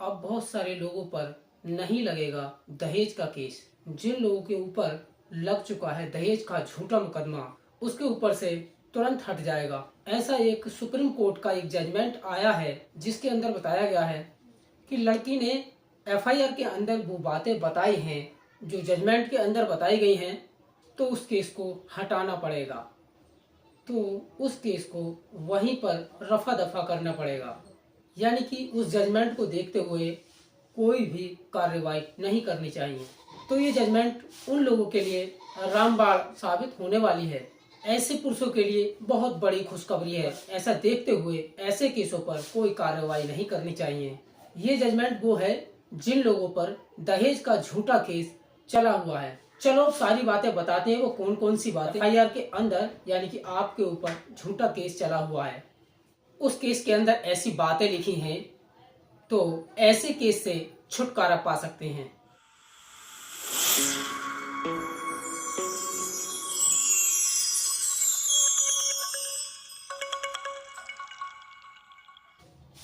अब बहुत सारे लोगों पर नहीं लगेगा दहेज का केस। जिन लोगों के ऊपर लग चुका है दहेज का झूठा मुकदमा, उसके ऊपर से तुरंत हट जाएगा। ऐसा एक सुप्रीम कोर्ट का एक जजमेंट आया है जिसके अंदर बताया गया है कि लड़की ने एफआईआर के अंदर वो बातें बताई हैं जो जजमेंट के अंदर बताई गई हैं, तो उस केस को हटाना पड़ेगा। तो उस केस को वहीं पर रफा दफा करना पड़ेगा। यानी कि उस जजमेंट को देखते हुए कोई भी कार्रवाई नहीं करनी चाहिए। तो ये जजमेंट उन लोगों के लिए रामबाण साबित होने वाली है। ऐसे पुरुषों के लिए बहुत बड़ी खुशखबरी है। ऐसा देखते हुए ऐसे केसों पर कोई कार्रवाई नहीं करनी चाहिए। ये जजमेंट वो है जिन लोगों पर दहेज का झूठा केस चला हुआ है। चलो अब सारी बातें बताते हैं वो कौन कौन सी बातें एफआईआर के अंदर यानी कि आपके ऊपर झूठा केस चला हुआ है। उस केस के अंदर ऐसी बातें लिखी हैं तो ऐसे केस से छुटकारा पा सकते हैं।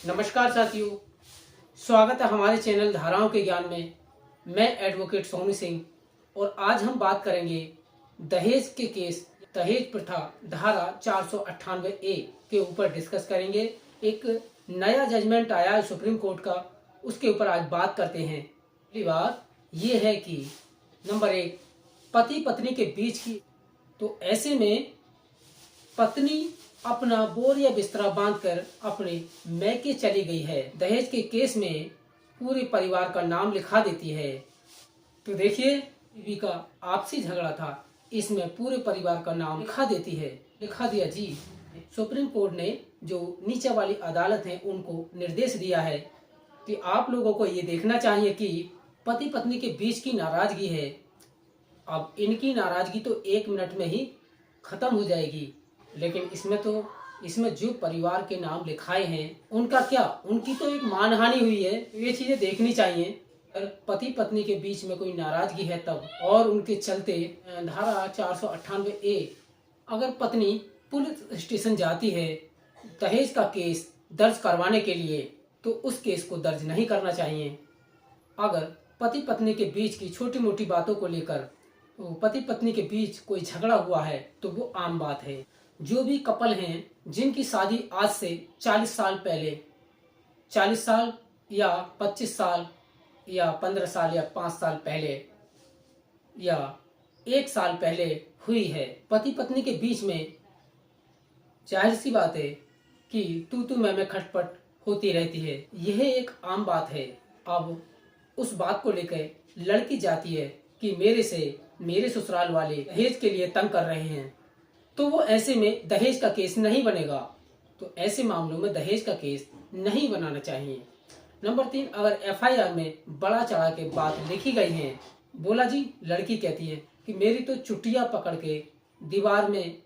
नमस्कार साथियों, स्वागत है हमारे चैनल धाराओं के ज्ञान में। मैं एडवोकेट सोनू सिंह और आज हम बात करेंगे दहेज के केस, दहेज प्रथा धारा 498A के ऊपर डिस्कस करेंगे। एक नया जजमेंट आया है सुप्रीम कोर्ट का, उसके ऊपर आज बात करते हैं। पहली बात यह है कि नंबर 1, पति पत्नी के बीच की, तो ऐसे में पत्नी अपना बोर या बिस्तरा बांधकर अपने मैके चली गई है। दहेज के केस में पूरे परिवार का नाम लिखा देती है। तो देखिए, बीवी का आपसी झगड़ा था, इसमें पूरे परिवार का नाम लिखा देती है। लिखा दिया जी। सुप्रीम कोर्ट ने जो नीचे वाली अदालत है उनको निर्देश दिया है कि आप लोगों को ये देखना चाहिए कि पति पत्नी के बीच की नाराजगी है। अब इनकी नाराजगी तो 1 मिनट में ही खत्म हो जाएगी, लेकिन इसमें जो परिवार के नाम लिखाए हैं उनका क्या, उनकी तो एक मानहानि हुई है। ये चीजें देखनी चाहिए। अगर पति पत्नी के बीच में कोई नाराजगी है तब, और उनके चलते धारा 498A, अगर पत्नी पुलिस स्टेशन जाती है दहेज का केस दर्ज करवाने के लिए, तो उस केस को दर्ज नहीं करना चाहिए। अगर पति पत्नी के बीच की छोटी मोटी बातों को लेकर पति पत्नी के बीच कोई झगड़ा हुआ है तो वो आम बात है। जो भी कपल हैं जिनकी शादी आज से 40 साल पहले, 40 साल या 25 साल या 15 साल या 5 साल पहले या 1 साल पहले हुई है, पति पत्नी के बीच में जाहिर सी बात है कि तू मैं खटपट होती रहती है। यह एक आम बात है। अब उस बात को लेकर लड़की जाती है कि मेरे ससुराल वाले दहेज के लिए तंग कर रहे हैं, तो वो ऐसे में दहेज का केस नहीं बनेगा। तो ऐसे मामलों में दहेज का केस नहीं बनाना चाहिए। नंबर 3, अगर एफआईआर में बड़ा चढ़ा के बात लिखी गई है, बोला जी, लड़की कहती है कि मेरी तो चुटिया पकड़ के दीवार में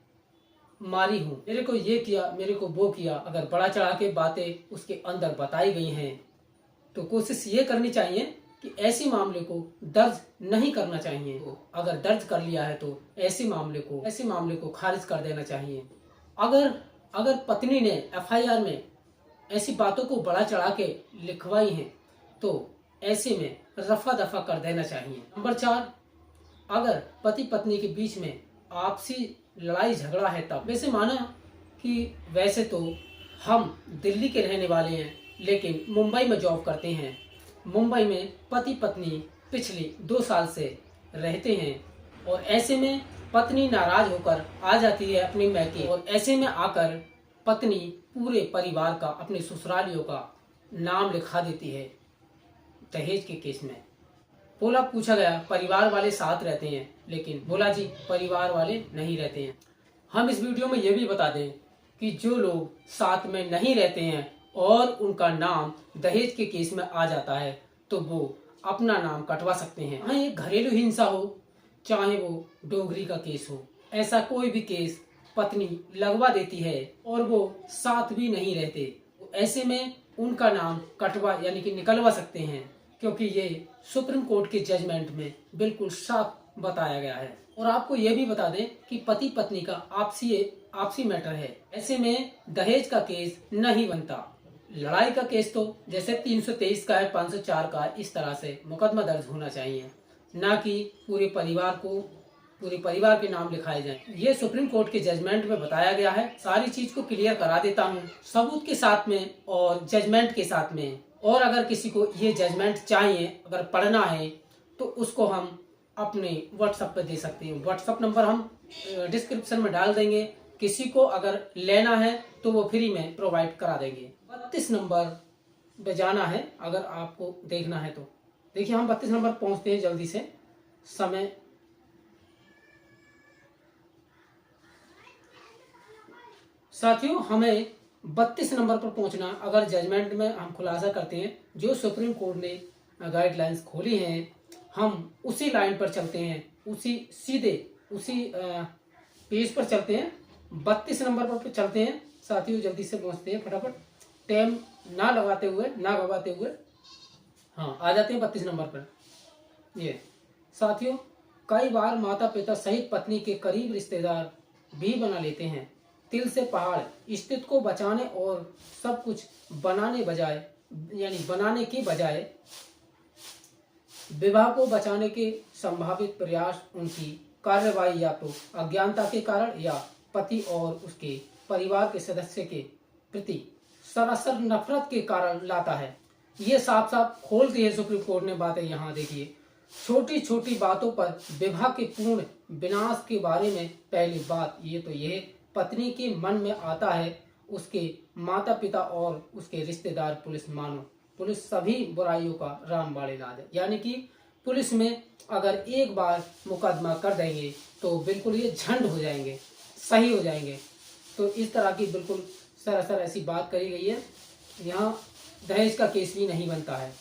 मारी हूँ, मेरे को ये किया, मेरे को वो किया। अगर बड़ा चढ़ा के बातें उसके अंदर बताई गई हैं तो कोशिश ये करनी चाहिए कि ऐसे मामले को दर्ज नहीं करना चाहिए। अगर दर्ज कर लिया है तो ऐसे मामले को खारिज कर देना चाहिए। अगर पत्नी ने एफआईआर में ऐसी बातों को बड़ा चढ़ा के लिखवाई हैं तो ऐसे में रफा दफा कर देना चाहिए। नंबर 4, अगर पति पत्नी के बीच में आपसी लड़ाई झगड़ा है तब, वैसे तो हम दिल्ली के रहने वाले हैं लेकिन मुंबई में जॉब करते हैं। मुंबई में पति पत्नी पिछले 2 साल से रहते हैं और ऐसे में पत्नी नाराज होकर आ जाती है अपने मैके, और ऐसे में आकर पत्नी पूरे परिवार का, अपने ससुरालियों का नाम लिखा देती है दहेज के केस में। बोला, पूछा गया परिवार वाले साथ रहते हैं, लेकिन बोला जी परिवार वाले नहीं रहते हैं। हम इस वीडियो में ये भी बता दें कि जो लोग साथ में नहीं रहते हैं और उनका नाम दहेज के केस में आ जाता है तो वो अपना नाम कटवा सकते हैं। चाहे ये घरेलू हिंसा हो, चाहे वो डोगरी का केस हो, ऐसा कोई भी केस पत्नी लगवा देती है और वो साथ भी नहीं रहते, तो ऐसे में उनका नाम कटवा यानी कि निकलवा सकते हैं, क्योंकि ये सुप्रीम कोर्ट के जजमेंट में बिल्कुल साफ बताया गया है। और आपको ये भी बता दें कि पति पत्नी का आपसी मैटर है, ऐसे में दहेज का केस नहीं बनता। लड़ाई का केस तो जैसे 323 का है, 504 का है, इस तरह से मुकदमा दर्ज होना चाहिए, ना कि पूरे परिवार के नाम लिखाए जाएं। ये सुप्रीम कोर्ट के जजमेंट में बताया गया है। सारी चीज को क्लियर करा देता हूँ सबूत के साथ में और जजमेंट के साथ में। और अगर किसी को ये जजमेंट चाहिए, अगर पढ़ना है, तो उसको हम अपने व्हाट्सएप पे दे सकते हैं। व्हाट्सएप नंबर हम डिस्क्रिप्शन में डाल देंगे। किसी को अगर लेना है तो वो फ्री में प्रोवाइड करा देंगे। 32 नंबर पे जाना है अगर आपको देखना है तो। देखिए हम 32 नंबर पहुंचते हैं जल्दी से। समय साथियों, हमें 32 नंबर पर पहुंचना। अगर जजमेंट में हम खुलासा करते हैं जो सुप्रीम कोर्ट ने गाइडलाइंस खोली हैं, हम उसी लाइन पर चलते हैं, उसी पेज पर चलते हैं, 32 नंबर पर चलते हैं। साथियों जल्दी से पहुंचते हैं, फटाफट टाइम ना गवाते हुए हाँ आ जाते हैं 32 नंबर पर। ये साथियों, कई बार माता पिता सहित पत्नी के करीब रिश्तेदार भी बना लेते हैं। तिल से पहाड़ स्थिति को बचाने और सब कुछ बनाने के बजाय विवाह को बचाने के संभावित प्रयास उनकी कार्रवाई या तो अज्ञानता के कारण या पति और उसके परिवार के सदस्य के प्रति सरासर नफरत के कारण लाता है। ये साफ साफ खोल दी है सुप्रीम कोर्ट ने बातें। यहाँ देखिए, छोटी छोटी बातों पर विवाह के पूर्ण विनाश के बारे में पहली बात ये तो यह पत्नी के मन में आता है, उसके माता पिता और उसके रिश्तेदार पुलिस सभी बुराइयों का रामबाण इलाज है। यानी कि पुलिस में अगर एक बार मुकदमा कर देंगे तो बिल्कुल ये झंड हो जाएंगे, सही हो जाएंगे। तो इस तरह की बिल्कुल सरासर ऐसी बात कही गई है। यहाँ दहेज का केस भी नहीं बनता है।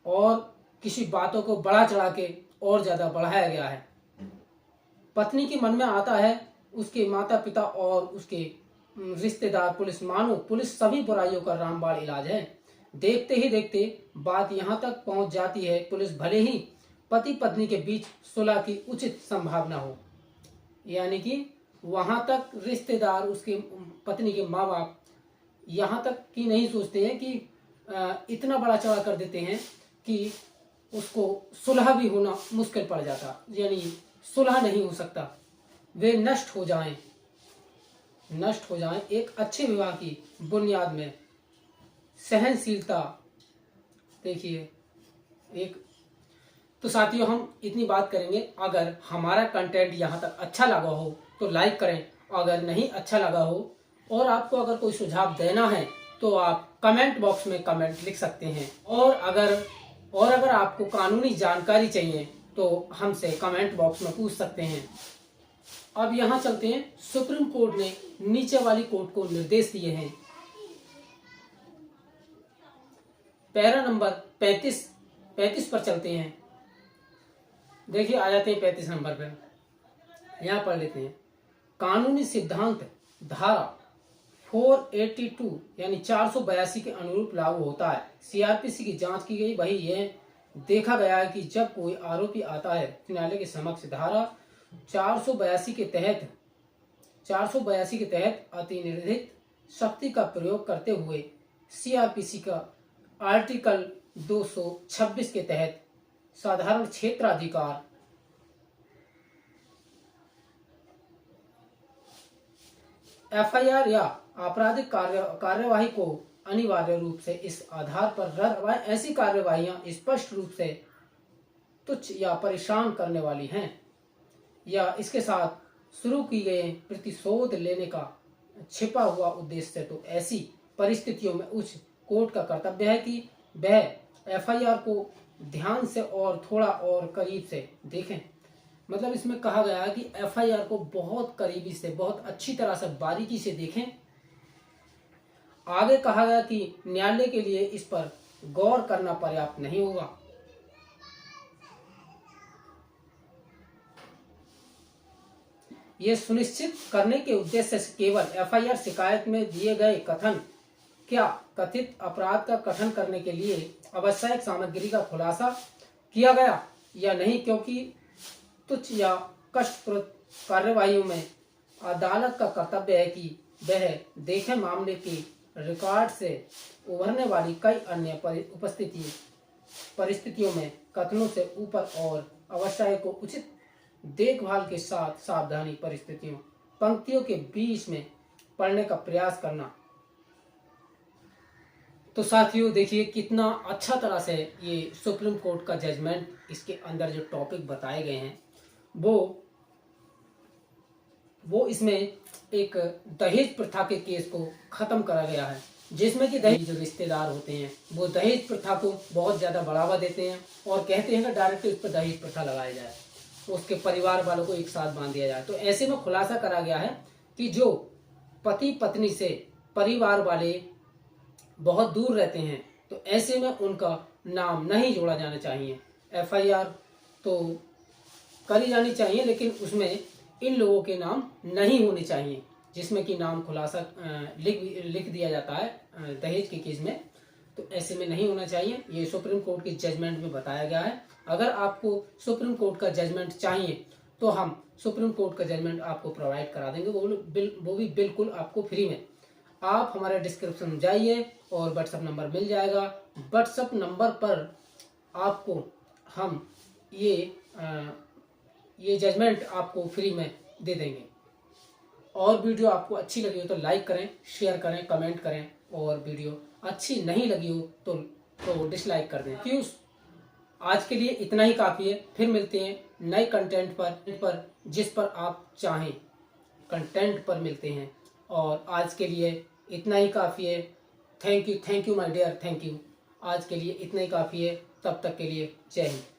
और किसी बातों को बढ़ा चढ़ा के और ज्यादा बढ़ाया गया है। पत्नी के मन में आता है, उसके माता पिता और उसके रिश्तेदार पुलिस सभी बुराइयों का रामबाण इलाज है। देखते ही देखते बात यहाँ तक पहुँच जाती है, पुलिस भले ही पति पत्नी के बीच सुलह की उचित संभावना हो, यानी कि वहां तक रिश्तेदार, उसके पत्नी के माँ बाप यहाँ तक की नहीं सोचते हैं कि इतना बड़ा चढ़ा कर देते हैं कि उसको सुलह भी होना मुश्किल पड़ जाता, यानी सुलह नहीं हो सकता, वे नष्ट हो जाएं एक अच्छे विवाह की बुनियाद में सहनशीलता। देखिए एक तो साथियों, हम इतनी बात करेंगे। अगर हमारा कंटेंट यहाँ तक अच्छा लगा हो तो लाइक करें, अगर नहीं अच्छा लगा हो और आपको अगर कोई सुझाव देना है तो आप कमेंट बॉक्स में कमेंट लिख सकते हैं। और अगर आपको कानूनी जानकारी चाहिए तो हमसे कमेंट बॉक्स में पूछ सकते हैं। अब यहाँ चलते हैं, सुप्रीम कोर्ट ने नीचे वाली कोर्ट को निर्देश दिए हैं। पैरा नंबर 35 पर चलते हैं। देखिए आ जाते हैं 35 नंबर पर। यहाँ पढ़ लेते हैं, कानूनी सिद्धांत धारा 482 यानी 482 के अनुरूप लागू होता है। सीआरपीसी की जांच की गई, वही यह देखा गया है कि जब कोई आरोपी आता है न्यायालय के समक्ष, धारा 482 के तहत अतिनिर्धित शक्ति का प्रयोग करते हुए सीआरपीसी का आर्टिकल 226 के तहत साधारण क्षेत्राधिकार एफआईआर या आपराधिक कार्यवाही को अनिवार्य रूप से इस आधार पर रद्द। ऐसी कार्यवाहियां स्पष्ट रूप से तुच्छ या परेशान करने वाली हैं या इसके साथ शुरू की गए प्रतिशोध लेने का छिपा हुआ उद्देश्य, तो ऐसी परिस्थितियों में उच्च कोर्ट का कर्तव्य है कि वह एफआईआर को ध्यान से और थोड़ा और करीब से देखें। मतलब इसमें कहा गया है कि एफआईआर को बहुत करीबी से, बहुत अच्छी तरह से, बारीकी से देखें। आगे कहा गया कि न्यायालय के लिए इस पर गौर करना पर्याप्त नहीं होगा। यह सुनिश्चित करने के उद्देश्य से केवल एफआईआर शिकायत में दिए गए कथन क्या कथित अपराध का गठन करने के लिए आवश्यक सामग्री का खुलासा किया गया या नहीं, क्योंकि तुच्छ या कष्टप्रद कार्यवाहियों में अदालत का कर्तव्य है कि वह देखे मामले के रिकॉर्ड से उभरने वाली कई अन्य परिस्थितियों में कथनों से ऊपर और अवश्य को उचित देखभाल के साथ सावधानी परिस्थितियों पंक्तियों के बीच में पढ़ने का प्रयास करना। तो साथियों देखिए कितना अच्छा तरह से ये सुप्रीम कोर्ट का जजमेंट, इसके अंदर जो टॉपिक बताए गए हैं वो इसमें एक दहेज प्रथा के केस को खत्म करा गया है, जिसमें कि दहेज जो रिश्तेदार होते हैं वो दहेज प्रथा को बहुत ज़्यादा बढ़ावा देते हैं और कहते हैं कि डायरेक्ट उस पर दहेज प्रथा लगाया जाए, उसके परिवार वालों को एक साथ बांध दिया जाए। तो ऐसे में खुलासा करा गया है कि जो पति पत्नी से परिवार वाले बहुत दूर रहते हैं तो ऐसे में उनका नाम नहीं जोड़ा जाना चाहिए। FIR तो करी जानी चाहिए लेकिन उसमें इन लोगों के नाम नहीं होने चाहिए, जिसमें कि नाम खुलासा लिख दिया जाता है दहेज के केस में, तो ऐसे में नहीं होना चाहिए। ये सुप्रीम कोर्ट के जजमेंट में बताया गया है। अगर आपको सुप्रीम कोर्ट का जजमेंट चाहिए तो हम सुप्रीम कोर्ट का जजमेंट आपको प्रोवाइड करा देंगे, वो भी बिल्कुल आपको फ्री में। आप हमारे डिस्क्रिप्शन में जाइए और व्हाट्सअप नंबर मिल जाएगा। व्हाट्सअप नंबर पर आपको हम ये जजमेंट आपको फ्री में दे देंगे। और वीडियो आपको अच्छी लगी हो तो लाइक करें, शेयर करें, कमेंट करें, और वीडियो अच्छी नहीं लगी हो तो डिसलाइक कर दें। क्यों, आज के लिए इतना ही काफ़ी है। फिर मिलते हैं नए कंटेंट पर जिस पर आप चाहें कंटेंट पर मिलते हैं। और आज के लिए इतना ही काफ़ी है। Thank you my dear, thank you. आज के लिए इतना ही काफ़ी है। तब तक के लिए जय हिंद।